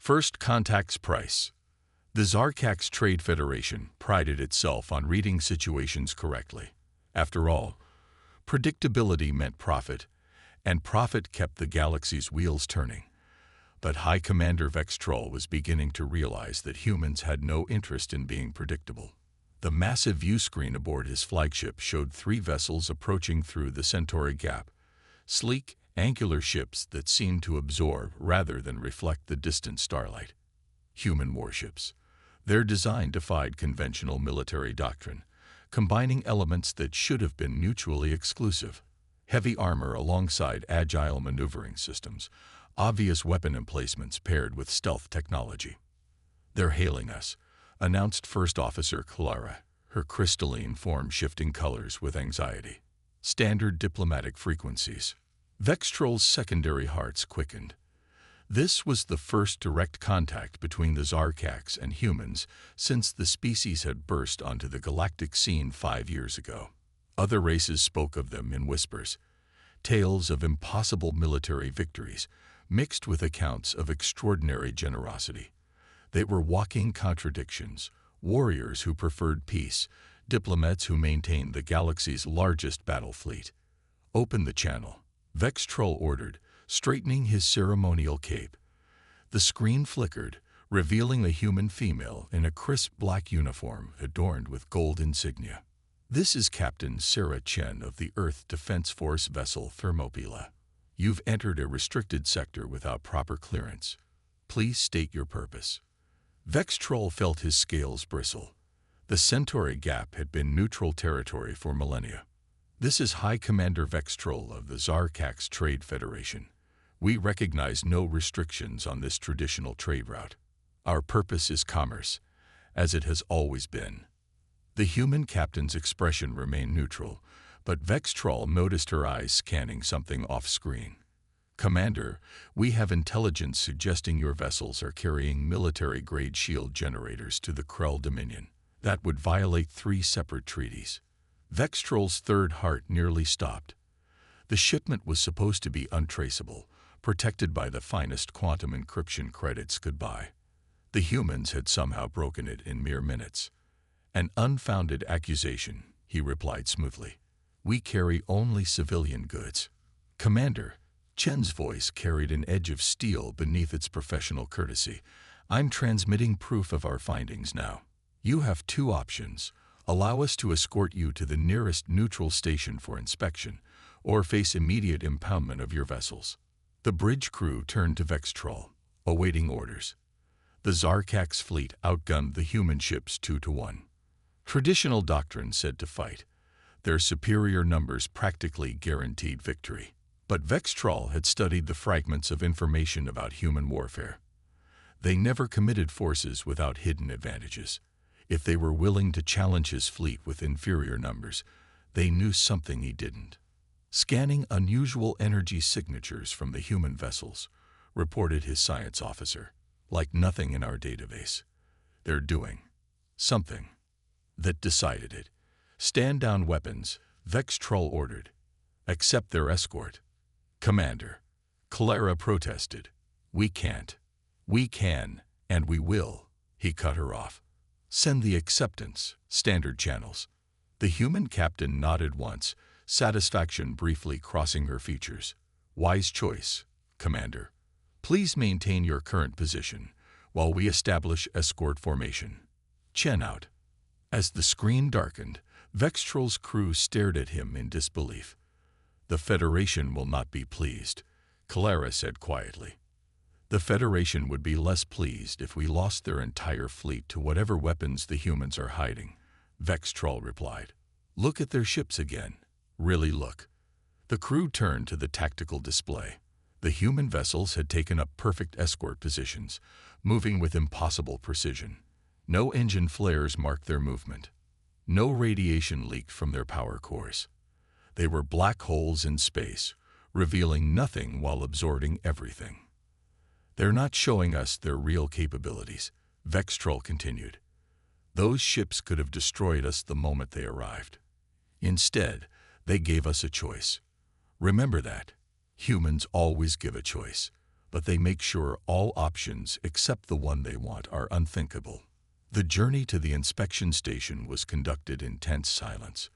First Contact's price. The Zarkax Trade Federation prided itself on reading situations correctly. After all, predictability meant profit, and profit kept the galaxy's wheels turning. But High Commander Vextrol was beginning to realize that humans had no interest in being predictable. The massive view screen aboard his flagship showed 3 vessels approaching through the Centauri Gap, sleek, angular ships that seemed to absorb rather than reflect the distant starlight. Human warships. Their design defied conventional military doctrine, combining elements that should have been mutually exclusive. Heavy armor alongside agile maneuvering systems, obvious weapon emplacements paired with stealth technology. "They're hailing us," announced First Officer Clara, her crystalline form shifting colors with anxiety. Standard diplomatic frequencies. Vextrol's secondary hearts quickened. This was the first direct contact between the Zarkax and humans since the species had burst onto the galactic scene 5 years ago. Other races spoke of them in whispers, tales of impossible military victories, mixed with accounts of extraordinary generosity. They were walking contradictions, warriors who preferred peace, diplomats who maintained the galaxy's largest battle fleet. "Open the channel," Vextrol ordered, straightening his ceremonial cape. The screen flickered, revealing a human female in a crisp black uniform adorned with gold insignia. "This is Captain Sarah Chen of the Earth Defense Force vessel Thermopylae. You've entered a restricted sector without proper clearance. Please state your purpose." Vextrol felt his scales bristle. The Centauri Gap had been neutral territory for millennia. "This is High Commander Vextrol of the Zarkax Trade Federation. We recognize no restrictions on this traditional trade route. Our purpose is commerce, as it has always been." The human captain's expression remained neutral, but Vextrol noticed her eyes scanning something off-screen. "Commander, we have intelligence suggesting your vessels are carrying military-grade shield generators to the Krell Dominion. That would violate 3 separate treaties." Vextrol's third heart nearly stopped. The shipment was supposed to be untraceable, protected by the finest quantum encryption credits could buy. The humans had somehow broken it in mere minutes. "An unfounded accusation," he replied smoothly. "We carry only civilian goods." "Commander," Chen's voice carried an edge of steel beneath its professional courtesy, "I'm transmitting proof of our findings now. You have 2 options. Allow us to escort you to the nearest neutral station for inspection, or face immediate impoundment of your vessels." The bridge crew turned to Vextrol, awaiting orders. The Zarkax fleet outgunned the human ships 2-1. Traditional doctrine said to fight. Their superior numbers practically guaranteed victory. But Vextrol had studied the fragments of information about human warfare. They never committed forces without hidden advantages. If they were willing to challenge his fleet with inferior numbers, they knew something he didn't. "Scanning unusual energy signatures from the human vessels," reported his science officer. "Like nothing in our database. They're doing something that decided it." "Stand down weapons," Vextrol ordered. "Accept their escort." "Commander," Clara protested. "We can't." "We can, and we will," he cut her off. "Send the acceptance, standard channels." The human captain nodded once, satisfaction briefly crossing her features. "Wise choice, Commander. Please maintain your current position while we establish escort formation. Chen out." As the screen darkened, Vextrol's crew stared at him in disbelief. "The Federation will not be pleased," Clara said quietly. "The Federation would be less pleased if we lost their entire fleet to whatever weapons the humans are hiding," Vextrol replied. "Look at their ships again. Really look." The crew turned to the tactical display. The human vessels had taken up perfect escort positions, moving with impossible precision. No engine flares marked their movement. No radiation leaked from their power cores. They were black holes in space, revealing nothing while absorbing everything. "They're not showing us their real capabilities," Vextrol continued. "Those ships could have destroyed us the moment they arrived. Instead, they gave us a choice. Remember that. Humans always give a choice. but they make sure all options except the one they want are unthinkable. The journey to the inspection station was conducted in tense silence.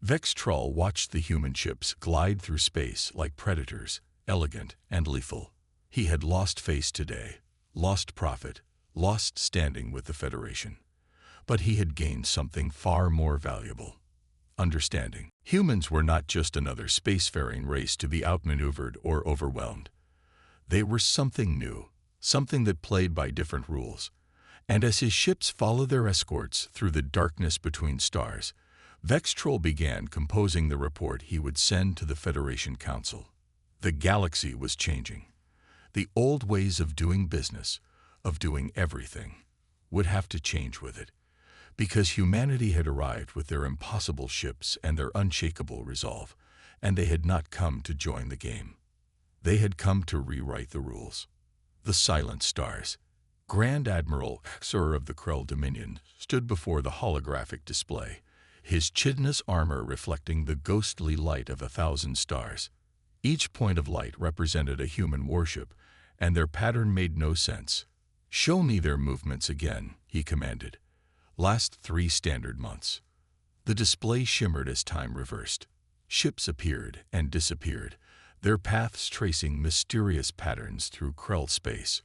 Vextrol watched the human ships glide through space like predators, elegant and lethal. He had lost face today, lost profit, lost standing with the Federation. But he had gained something far more valuable: understanding. Humans were not just another spacefaring race to be outmaneuvered or overwhelmed. They were something new, something that played by different rules. And as his ships followed their escorts through the darkness between stars, Vextrol began composing the report he would send to the Federation Council. The galaxy was changing. The old ways of doing business, of doing everything, would have to change with it, because humanity had arrived with their impossible ships and their unshakable resolve, and they had not come to join the game. They had come to rewrite the rules. The Silent Stars. Grand Admiral Xur of the Krell Dominion stood before the holographic display, his chitinous armor reflecting the ghostly light of 1,000 stars. Each point of light represented a human warship, and their pattern made no sense. "Show me their movements again," he commanded. "Last 3 standard months." The display shimmered as time reversed. Ships appeared and disappeared, their paths tracing mysterious patterns through Krell space.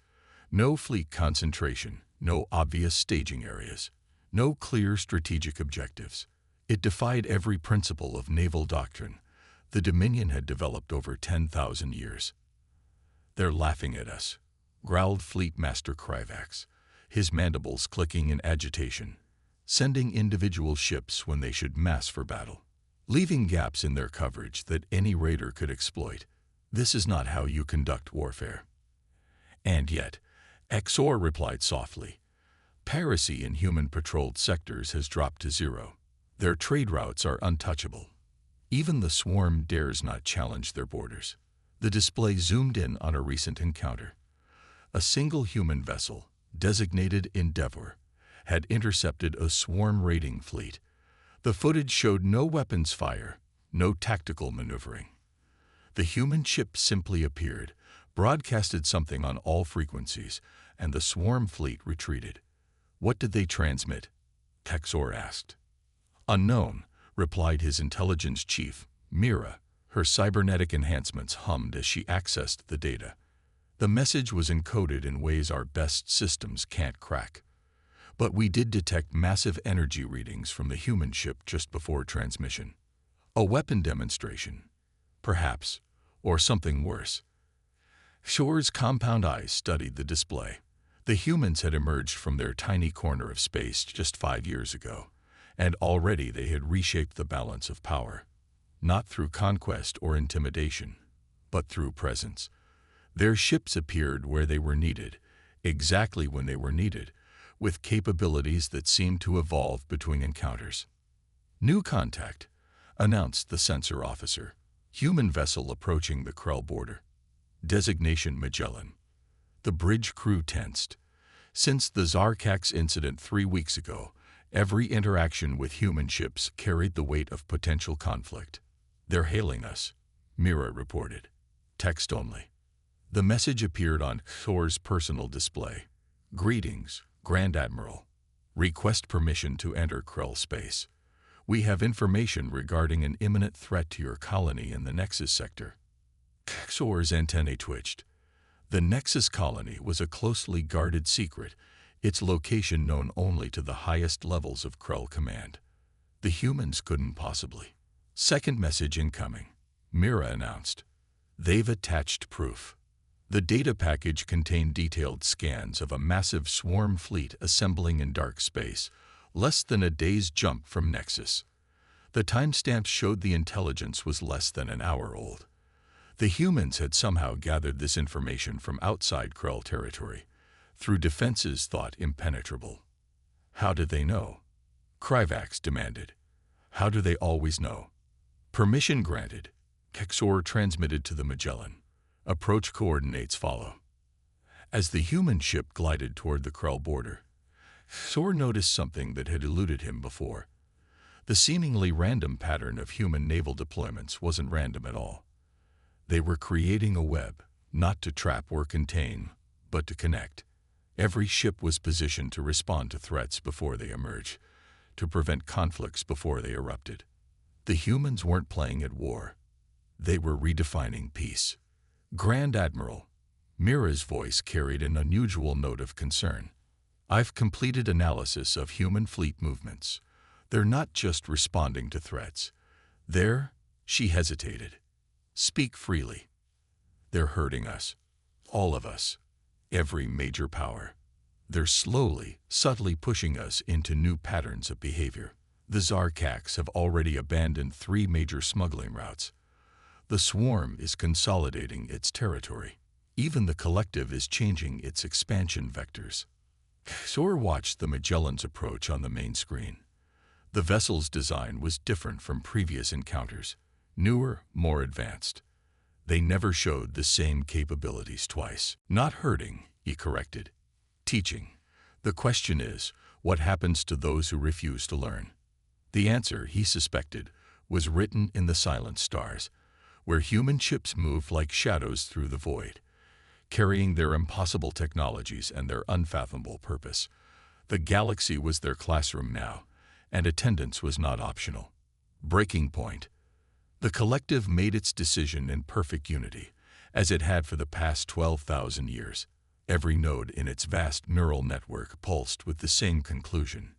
No fleet concentration, no obvious staging areas, no clear strategic objectives. It defied every principle of naval doctrine the Dominion had developed over 10,000 years. "They're laughing at us," growled Fleet Master Kryvax, his mandibles clicking in agitation, "sending individual ships when they should mass for battle, leaving gaps in their coverage that any raider could exploit. This is not how you conduct warfare." And yet, Xor replied softly, "Piracy in human-patrolled sectors has dropped to 0. Their trade routes are untouchable. Even the swarm dares not challenge their borders." The display zoomed in on a recent encounter. A single human vessel, designated Endeavor, had intercepted a swarm raiding fleet. The footage showed no weapons fire, no tactical maneuvering. The human ship simply appeared, broadcasted something on all frequencies, and the swarm fleet retreated. "What did they transmit?" Xor asked. "Unknown," replied his intelligence chief, Mira. Her cybernetic enhancements hummed as she accessed the data. The message was encoded in ways our best systems can't crack. But we did detect massive energy readings from the human ship just before transmission. A weapon demonstration, perhaps, or something worse. Shore's compound eyes studied the display. The humans had emerged from their tiny corner of space just 5 years ago, and already they had reshaped the balance of power. Not through conquest or intimidation, but through presence. Their ships appeared where they were needed, exactly when they were needed, with capabilities that seemed to evolve between encounters. "New contact," announced the sensor officer. "Human vessel approaching the Krell border. Designation Magellan." The bridge crew tensed. Since the Zarkax incident 3 weeks ago, every interaction with human ships carried the weight of potential conflict. "They're hailing us," Mira reported. Text only. The message appeared on Thor's personal display. "Greetings, Grand Admiral. Request permission to enter Krell space. We have information regarding an imminent threat to your colony in the Nexus sector." Xor's antennae twitched. The Nexus colony was a closely guarded secret, its location known only to the highest levels of Krell command. The humans couldn't possibly. "Second message incoming," Mira announced. "They've attached proof." The data package contained detailed scans of a massive swarm fleet assembling in dark space, less than a day's jump from Nexus. The timestamps showed the intelligence was less than an hour old. The humans had somehow gathered this information from outside Krell territory, through defenses thought impenetrable. How did they know? Kryvax demanded. How do they always know? "Permission granted," Xor transmitted to the Magellan. "Approach coordinates follow." As the human ship glided toward the Krell border, Xor noticed something that had eluded him before. The seemingly random pattern of human naval deployments wasn't random at all. They were creating a web, not to trap or contain, but to connect. Every ship was positioned to respond to threats before they emerged, to prevent conflicts before they erupted. The humans weren't playing at war. They were redefining peace. Grand Admiral, Mira's voice carried an unusual note of concern. I've completed analysis of human fleet movements. They're not just responding to threats. She hesitated. Speak freely. They're hurting us. All of us. Every major power. They're slowly, subtly pushing us into new patterns of behavior. The Zarkax have already abandoned 3 major smuggling routes. The swarm is consolidating its territory. Even the collective is changing its expansion vectors. Sor watched the Magellan's approach on the main screen. The vessel's design was different from previous encounters. Newer, more advanced. They never showed the same capabilities twice. Not hurting, he corrected. Teaching. The question is, what happens to those who refuse to learn? The answer, he suspected, was written in the silent stars, where human ships moved like shadows through the void, carrying their impossible technologies and their unfathomable purpose. The galaxy was their classroom now, and attendance was not optional. Breaking point. The collective made its decision in perfect unity, as it had for the past 12,000 years. Every node in its vast neural network pulsed with the same conclusion.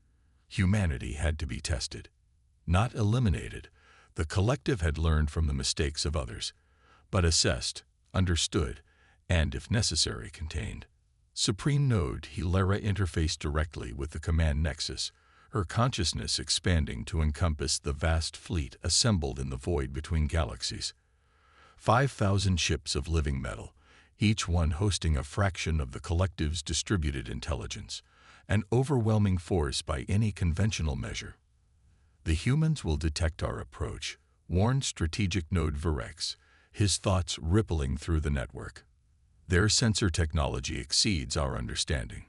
Humanity had to be tested. Not eliminated. The collective had learned from the mistakes of others, but assessed, understood, and, if necessary, contained. Supreme Node Hilera interfaced directly with the command nexus, her consciousness expanding to encompass the vast fleet assembled in the void between galaxies. 5,000 ships of living metal, each one hosting a fraction of the collective's distributed intelligence, an overwhelming force by any conventional measure. The humans will detect our approach, warned strategic node Virex, his thoughts rippling through the network. Their sensor technology exceeds our understanding.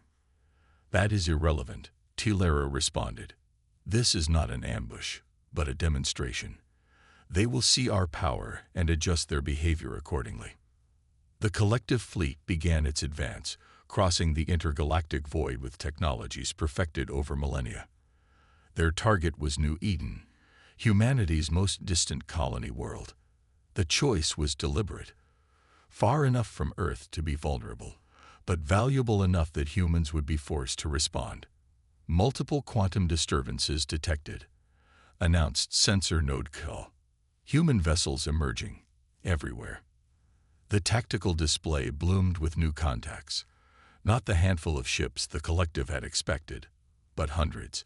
That is irrelevant, Tilera responded. This is not an ambush, but a demonstration. They will see our power and adjust their behavior accordingly. The collective fleet began its advance, crossing the intergalactic void with technologies perfected over millennia. Their target was New Eden, humanity's most distant colony world. The choice was deliberate. Far enough from Earth to be vulnerable, but valuable enough that humans would be forced to respond. Multiple quantum disturbances detected. Announced sensor node call. Human vessels emerging, everywhere. The tactical display bloomed with new contacts. Not the handful of ships the collective had expected, but hundreds.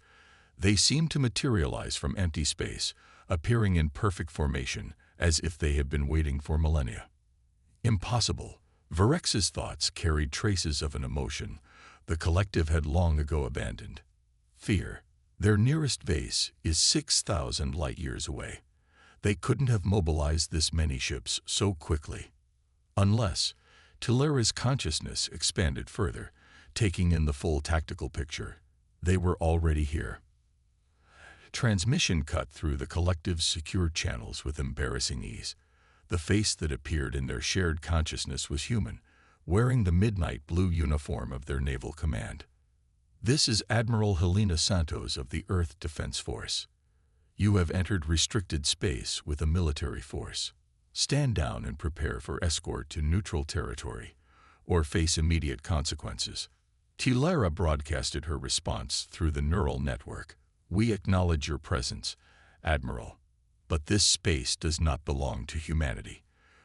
They seemed to materialize from empty space, appearing in perfect formation, as if they had been waiting for millennia. Impossible. Virex's thoughts carried traces of an emotion the collective had long ago abandoned. Fear. Their nearest base is 6,000 light-years away. They couldn't have mobilized this many ships so quickly. Unless Tilera's consciousness expanded further, taking in the full tactical picture. They were already here. Transmission cut through the collective's secure channels with embarrassing ease. The face that appeared in their shared consciousness was human, wearing the midnight blue uniform of their naval command. This is Admiral Helena Santos of the Earth Defense Force. You have entered restricted space with a military force. Stand down and prepare for escort to neutral territory, or face immediate consequences. Tilera broadcasted her response through the neural network. We acknowledge your presence, Admiral. But this space does not belong to humanity.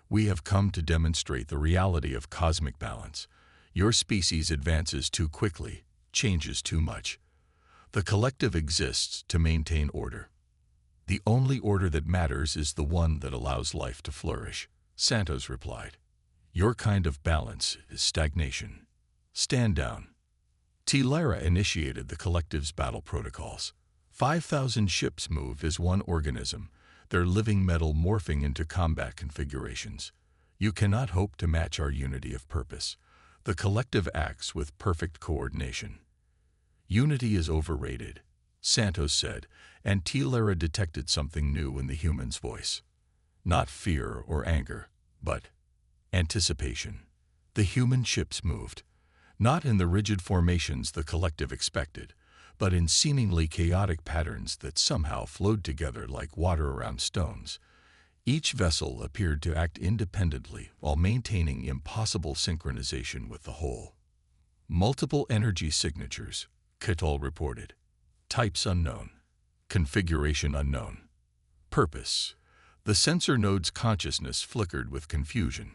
We have come to demonstrate the reality of cosmic balance. Your species advances too quickly, changes too much. The collective exists to maintain order. The only order that matters is the one that allows life to flourish, Santos replied. Your kind of balance is stagnation. Stand down. Tilera initiated the collective's battle protocols. 5,000 ships move as one organism, their living metal morphing into combat configurations. You cannot hope to match our unity of purpose. The collective acts with perfect coordination. Unity is overrated, Santos said, and Tilera detected something new in the human's voice. Not fear or anger, but Anticipation. The human ships moved, not in the rigid formations the collective expected, but in seemingly chaotic patterns that somehow flowed together like water around stones. Each vessel appeared to act independently while maintaining impossible synchronization with the whole. Multiple energy signatures, Ketal reported. Types unknown. Configuration unknown. Purpose. The sensor node's consciousness flickered with confusion.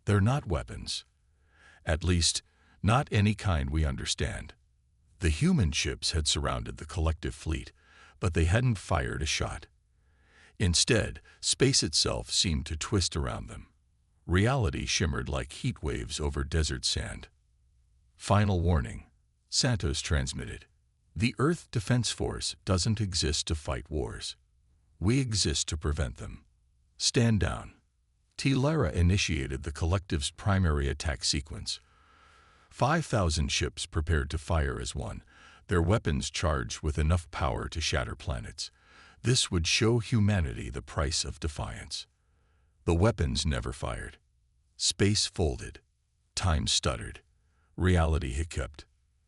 They're not weapons. At least, not any kind we understand. The human ships had surrounded the collective fleet, but they hadn't fired a shot. Instead, space itself seemed to twist around them. Reality shimmered like heat waves over desert sand. Final warning, Santos transmitted. The Earth Defense Force doesn't exist to fight wars. We exist to prevent them. Stand down. Tilara initiated the collective's primary attack sequence. 5,000 ships prepared to fire as one, their weapons charged with enough power to shatter planets. This would show humanity the price of defiance. The weapons never fired. Space folded. Time stuttered. Reality hiccuped.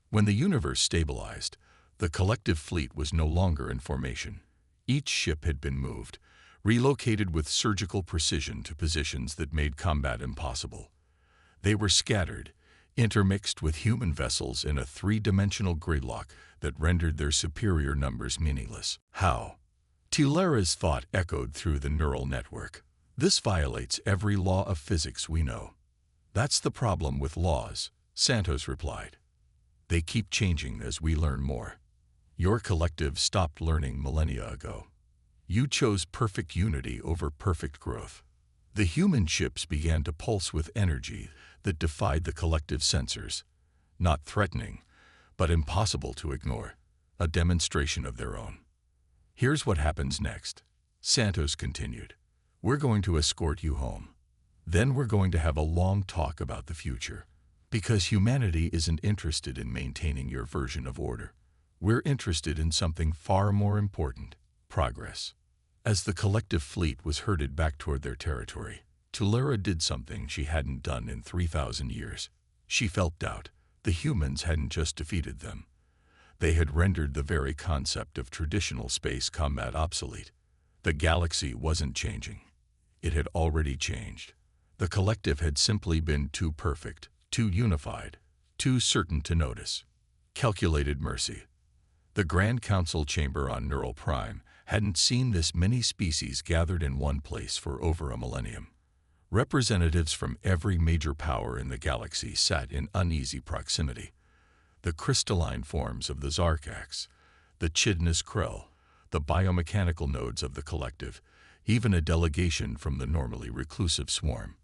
When the universe stabilized, the collective fleet was no longer in formation. Each ship had been moved, relocated with surgical precision to positions that made combat impossible. They were scattered, intermixed with human vessels in a three-dimensional gridlock that rendered their superior numbers meaningless. How? Tilara's thought echoed through the neural network. This violates every law of physics we know. That's the problem with laws, Santos replied. They keep changing as we learn more. Your collective stopped learning millennia ago. You chose perfect unity over perfect growth. The human ships began to pulse with energy that defied the collective sensors. Not threatening, but impossible to ignore. A demonstration of their own. Here's what happens next, Santos continued. We're going to escort you home. Then we're going to have a long talk about the future. Because humanity isn't interested in maintaining your version of order. We're interested in something far more important, progress. As the collective fleet was herded back toward their territory, Tilara did something she hadn't done in 3,000 years. She felt doubt. The humans hadn't just defeated them. They had rendered the very concept of traditional space combat obsolete. The galaxy wasn't changing. It had already changed. The collective had simply been too perfect, too unified, too certain to notice. Calculated mercy. The Grand Council chamber on Neural Prime hadn't seen this many species gathered in one place for over a millennium. Representatives from every major power in the galaxy sat in uneasy proximity. The crystalline forms of the Zarkax, the Chidnus Krell, the biomechanical nodes of the collective, even a delegation from the normally reclusive swarm.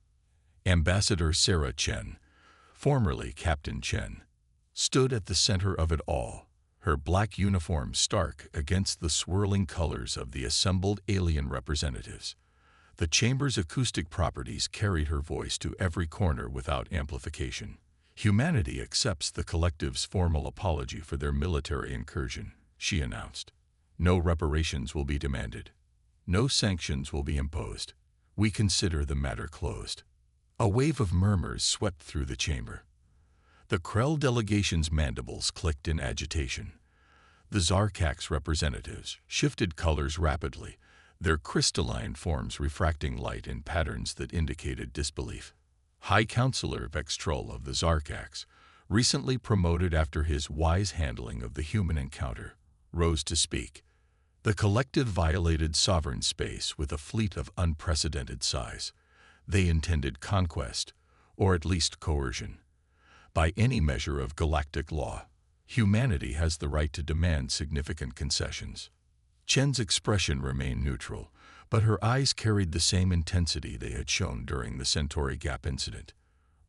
Ambassador Sarah Chen, formerly Captain Chen, stood at the center of it all, her black uniform stark against the swirling colors of the assembled alien representatives. The chamber's acoustic properties carried her voice to every corner without amplification. Humanity accepts the collective's formal apology for their military incursion, she announced. No reparations will be demanded. No sanctions will be imposed. We consider the matter closed. A wave of murmurs swept through the chamber. The Krell delegation's mandibles clicked in agitation. The Zarkax representatives shifted colors rapidly, their crystalline forms refracting light in patterns that indicated disbelief. High Counselor Vextrol of the Zarkax, recently promoted after his wise handling of the human encounter, rose to speak. The collective violated sovereign space with a fleet of unprecedented size. They intended conquest, or at least coercion. By any measure of galactic law, humanity has the right to demand significant concessions. Chen's expression remained neutral, but her eyes carried the same intensity they had shown during the Centauri Gap incident.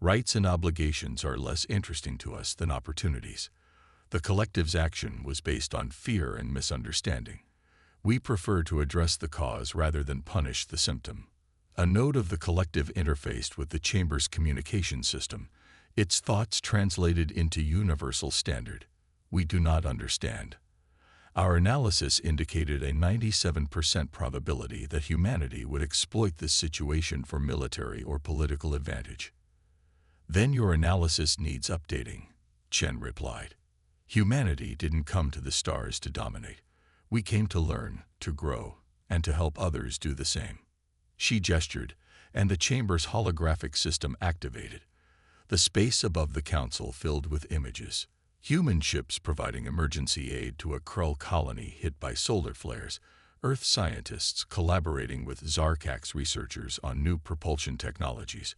Rights and obligations are less interesting to us than opportunities. The collective's action was based on fear and misunderstanding. We prefer to address the cause rather than punish the symptom. A node of the collective interfaced with the chamber's communication system, its thoughts translated into universal standard. We do not understand. Our analysis indicated a 97% probability that humanity would exploit this situation for military or political advantage. Then your analysis needs updating, Chen replied. Humanity didn't come to the stars to dominate. We came to learn, to grow, and to help others do the same. She gestured, and the chamber's holographic system activated. The space above the council filled with images. Human ships providing emergency aid to a Krell colony hit by solar flares, Earth scientists collaborating with Zarkak's researchers on new propulsion technologies,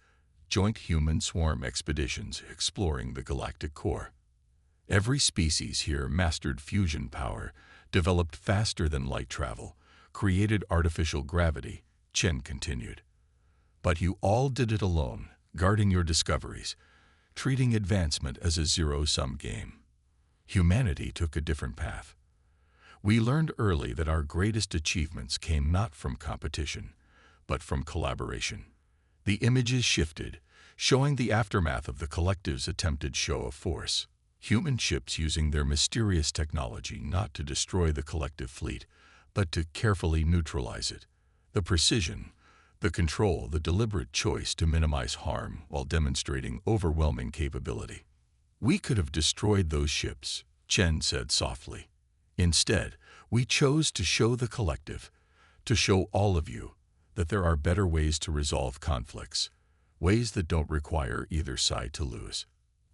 joint human swarm expeditions exploring the galactic core. Every species here mastered fusion power, developed faster than light travel, created artificial gravity, Chen continued. But you all did it alone, guarding your discoveries, treating advancement as a zero-sum game. Humanity took a different path. We learned early that our greatest achievements came not from competition, but from collaboration. The images shifted, showing the aftermath of the collective's attempted show of force. Human ships using their mysterious technology not to destroy the collective fleet, but to carefully neutralize it. The precision, the control, the deliberate choice to minimize harm while demonstrating overwhelming capability. We could have destroyed those ships, Chen said softly. Instead, we chose to show the collective, to show all of you, that there are better ways to resolve conflicts, ways that don't require either side to lose.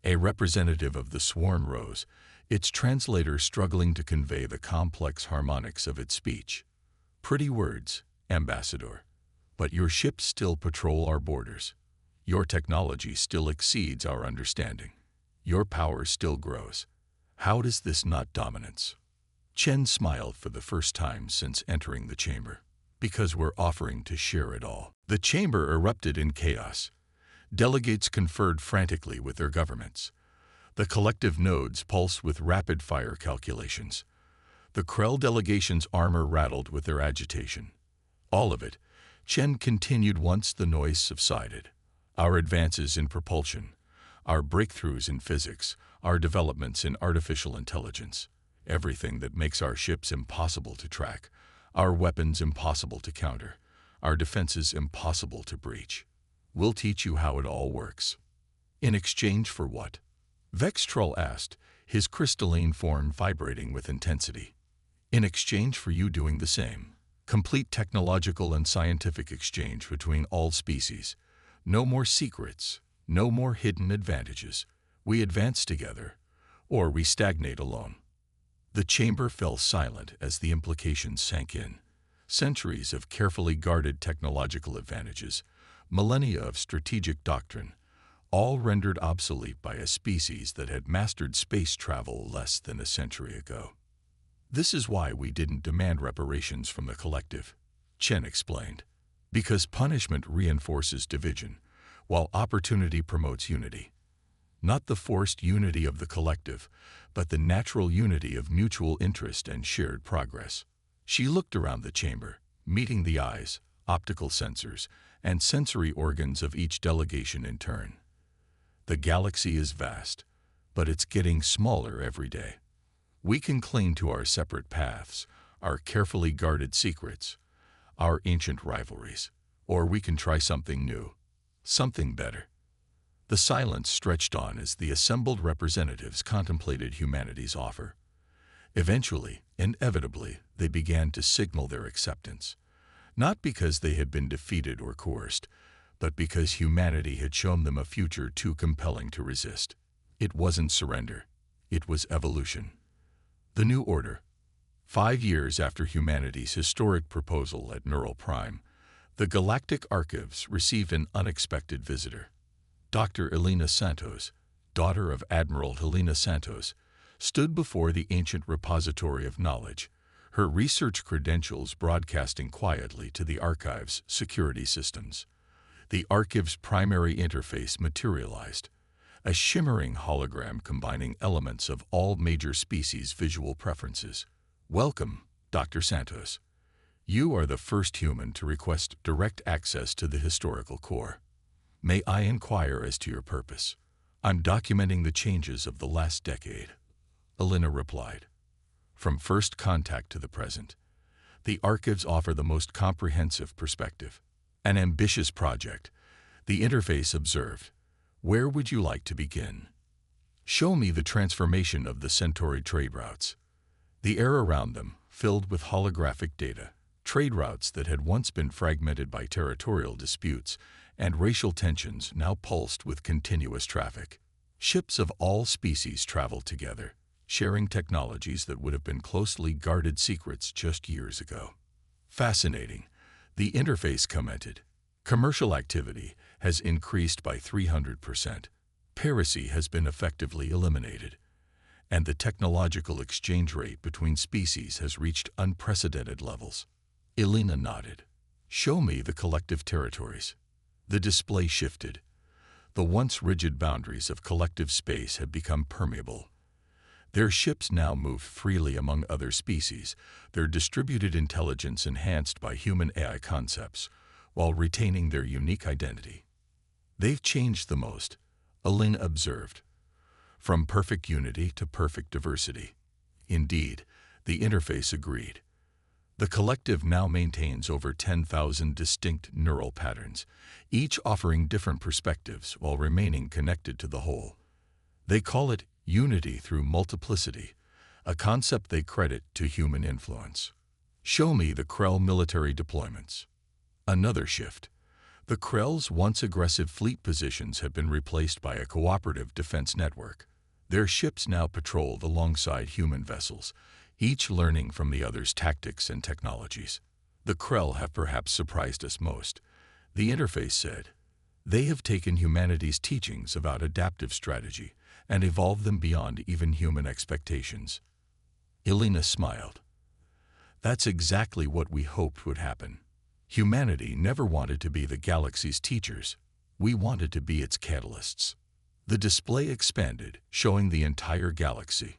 A representative of the swarm rose, its translator struggling to convey the complex harmonics of its speech. Pretty words, Ambassador. But your ships still patrol our borders. Your technology still exceeds our understanding. Your power still grows. How does this not dominance? Chen smiled for the first time since entering the chamber. Because we're offering to share it all. The chamber erupted in chaos. Delegates conferred frantically with their governments. The collective nodes pulsed with rapid-fire calculations. The Krell delegation's armor rattled with their agitation. All of it, Chen continued once the noise subsided. Our advances in propulsion, our breakthroughs in physics, our developments in artificial intelligence, everything that makes our ships impossible to track, our weapons impossible to counter, our defenses impossible to breach. We'll teach you how it all works. In exchange for what? Vextrol asked, his crystalline form vibrating with intensity. In exchange for you doing the same. Complete technological and scientific exchange between all species. No more secrets, no more hidden advantages. We advance together, or we stagnate alone. The chamber fell silent as the implications sank in. Centuries of carefully guarded technological advantages, millennia of strategic doctrine, all rendered obsolete by a species that had mastered space travel less than a century ago. This is why we didn't demand reparations from the collective, Chen explained. Because punishment reinforces division, while opportunity promotes unity. Not the forced unity of the collective, but the natural unity of mutual interest and shared progress. She looked around the chamber, meeting the eyes, optical sensors, and sensory organs of each delegation in turn. The galaxy is vast, but it's getting smaller every day. We can cling to our separate paths, our carefully guarded secrets, our ancient rivalries, or we can try something new, something better. The silence stretched on as the assembled representatives contemplated humanity's offer. Eventually, inevitably, they began to signal their acceptance, not because they had been defeated or coerced, but because humanity had shown them a future too compelling to resist. It wasn't surrender, it was evolution. The New Order. 5 years after humanity's historic proposal at Neural Prime, the Galactic Archives received an unexpected visitor. Dr. Elena Santos, daughter of Admiral Helena Santos, stood before the ancient repository of knowledge, her research credentials broadcasting quietly to the archive's security systems. The archive's primary interface materialized, a shimmering hologram combining elements of all major species' visual preferences. Welcome, Dr. Santos. You are the first human to request direct access to the historical core. May I inquire as to your purpose? I'm documenting the changes of the last decade, Elena replied. From first contact to the present, the archives offer the most comprehensive perspective. An ambitious project, the interface observed. Where would you like to begin? Show me the transformation of the Centauri trade routes. The air around them filled with holographic data, trade routes that had once been fragmented by territorial disputes and racial tensions now pulsed with continuous traffic. Ships of all species traveled together, sharing technologies that would have been closely guarded secrets just years ago. Fascinating, the interface commented. Commercial activity has increased by 300%. Piracy has been effectively eliminated, and the technological exchange rate between species has reached unprecedented levels. Elena nodded. Show me the collective territories. The display shifted. The once rigid boundaries of collective space had become permeable. Their ships now moved freely among other species, their distributed intelligence enhanced by human AI concepts, while retaining their unique identity. They've changed the most, Elena observed. From perfect unity to perfect diversity. Indeed, the interface agreed. The collective now maintains over 10,000 distinct neural patterns, each offering different perspectives while remaining connected to the whole. They call it unity through multiplicity, a concept they credit to human influence. Show me the Krell military deployments. Another shift. The Krell's once aggressive fleet positions have been replaced by a cooperative defense network. Their ships now patrol alongside human vessels, each learning from the other's tactics and technologies. The Krell have perhaps surprised us most, the interface said. They have taken humanity's teachings about adaptive strategy and evolved them beyond even human expectations. Elena smiled. That's exactly what we hoped would happen. Humanity never wanted to be the galaxy's teachers. We wanted to be its catalysts. The display expanded, showing the entire galaxy.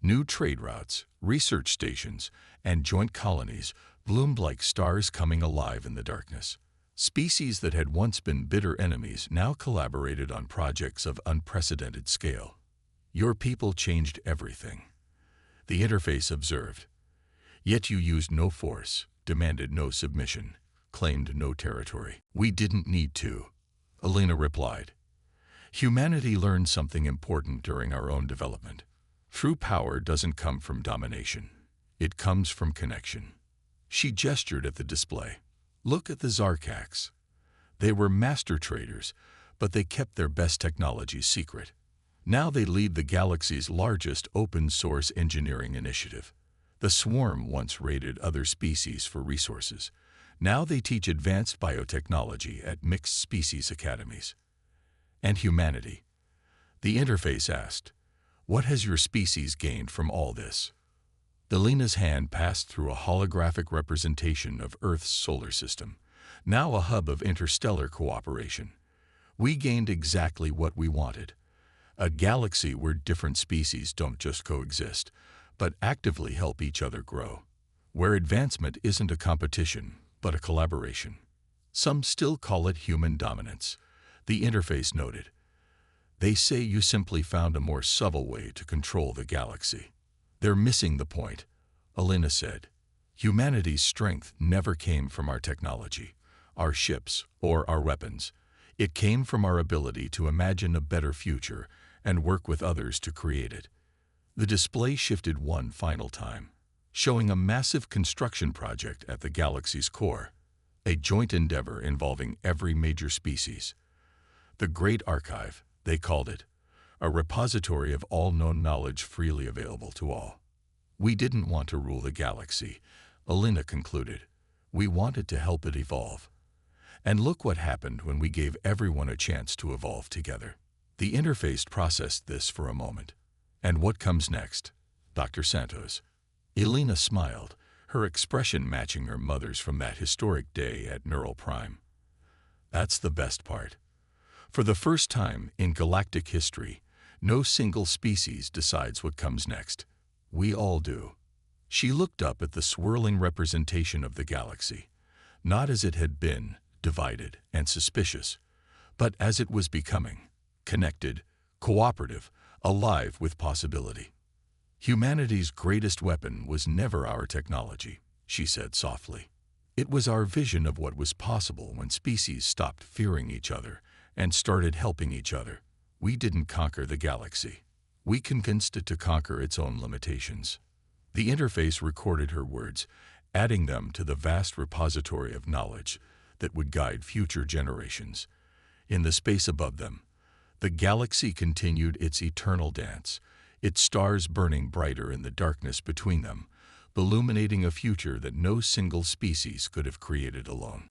New trade routes, research stations, and joint colonies bloomed like stars coming alive in the darkness. Species that had once been bitter enemies now collaborated on projects of unprecedented scale. Your people changed everything, the interface observed. Yet you used no force, demanded no submission, claimed no territory. We didn't need to, Elena replied. Humanity learned something important during our own development. True power doesn't come from domination. It comes from connection. She gestured at the display. Look at the Zarkax. They were master traders, but they kept their best technologies secret. Now they lead the galaxy's largest open-source engineering initiative. The Swarm once raided other species for resources. Now they teach advanced biotechnology at mixed species academies. And humanity? The interface asked, what has your species gained from all this? Elena's hand passed through a holographic representation of Earth's solar system, now a hub of interstellar cooperation. We gained exactly what we wanted. A galaxy where different species don't just coexist, but actively help each other grow. Where advancement isn't a competition, but a collaboration. Some still call it human dominance, the interface noted. They say you simply found a more subtle way to control the galaxy. They're missing the point, Elena said. Humanity's strength never came from our technology, our ships, or our weapons. It came from our ability to imagine a better future and work with others to create it. The display shifted one final time, showing a massive construction project at the galaxy's core, a joint endeavor involving every major species. The Great Archive, they called it, a repository of all known knowledge freely available to all. We didn't want to rule the galaxy, Elena concluded. We wanted to help it evolve. And look what happened when we gave everyone a chance to evolve together. The interface processed this for a moment. And what comes next, Dr. Santos? Elena smiled, her expression matching her mother's from that historic day at Neural Prime. That's the best part. For the first time in galactic history, no single species decides what comes next. We all do. She looked up at the swirling representation of the galaxy, not as it had been, divided and suspicious, but as it was becoming, connected, cooperative, alive with possibility. Humanity's greatest weapon was never our technology, she said softly. It was our vision of what was possible when species stopped fearing each other and started helping each other. We didn't conquer the galaxy. We convinced it to conquer its own limitations. The interface recorded her words, adding them to the vast repository of knowledge that would guide future generations. In the space above them, the galaxy continued its eternal dance, its stars burning brighter in the darkness between them, illuminating a future that no single species could have created alone.